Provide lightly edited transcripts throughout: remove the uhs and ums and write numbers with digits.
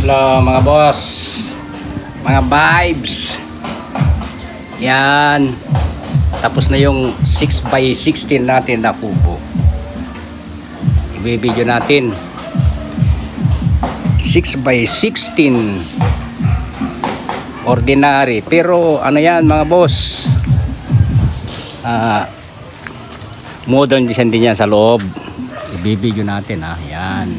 Hello mga boss, mga vibes. Yan, tapos na yung 6x16 natin na kubo. I-video natin 6x16 ordinary, pero ano yan mga boss, modern design din yan sa loob. I-video natin yan.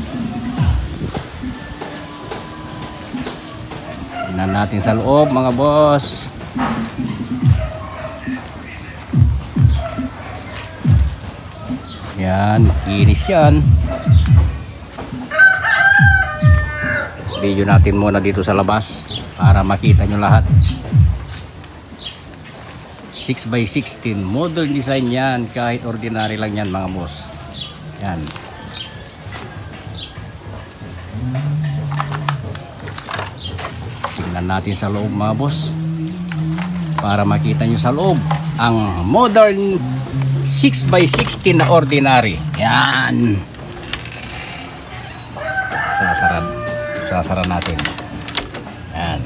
Tingnan natin sa loob mga boss. Yan, inis yan. Video natin muna dito sa labas para makita nyo lahat. 6x16 modern design yan, kahit ordinary lang yan mga boss. Yan. Tingnan natin sa loob mga boss para makita nyo sa loob ang modern 6x16 na ordinary. Yan. Sasara natin. Yan.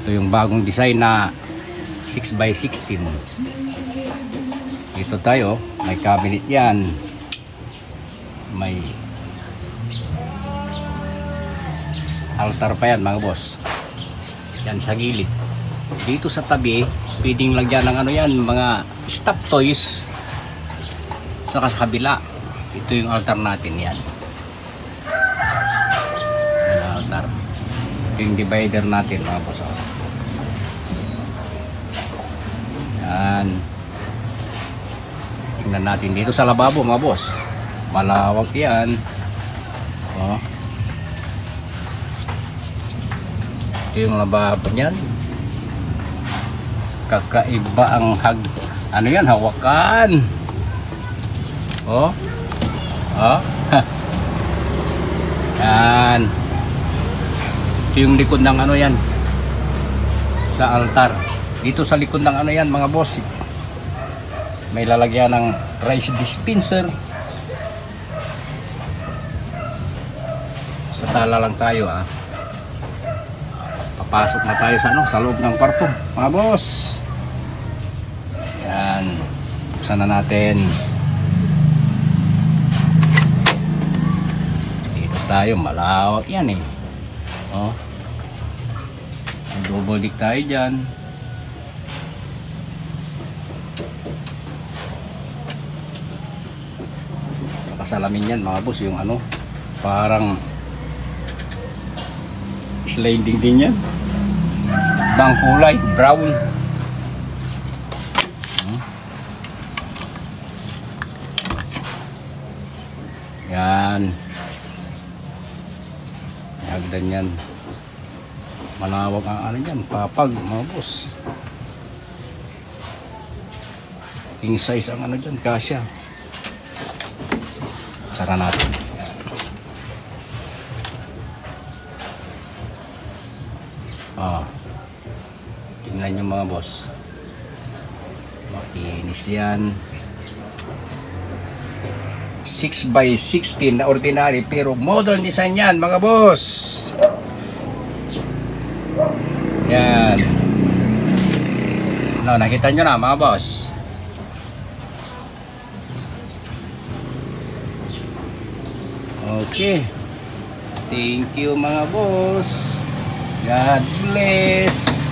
Ito yung bagong design na 6x16. Dito tayo, may cabinet yan, may altar pa yan mga boss. Yan sa gilid. Dito sa tabi, pwedeng lagyan ng ano yan, mga stop toys. Saka sa kabila, ito yung altar natin yan. Yan altar. yung divider natin mga boss. Oh. Yan. Tingnan natin dito sa lababo mga boss. Malawak yan. Oh. Ito yung lababo niyan. Kakaiba ang ano yan, hawakan. Oh. Oh. Yan. Ito yung likod ng ano yan. Sa altar. Dito sa likod ng ano yan mga boss. May lalagyan ng rice dispenser. Sa sala lang tayo ah. Papasok na tayo sa ano, sa loob ng kwarto mga boss. Yan. Buksan na natin. Dito tayo, malawak yan eh. Oh. Double deck tayo dyan. Nakasalamin yan mga boss, yung ano, parang sliding din yan. Bang kulay, brown. Yan. Hagdan yan. Malawak ang ano yan, papag mga boss. King size ang ano dyan, kasya. Sara natin. Ah. Tingnan nyo mga boss. Makinis yan. 6x16 na ordinary pero modern design yan mga boss. Yan. No, nakita nyo na mga boss. Okay. Thank you mga boss. God bless.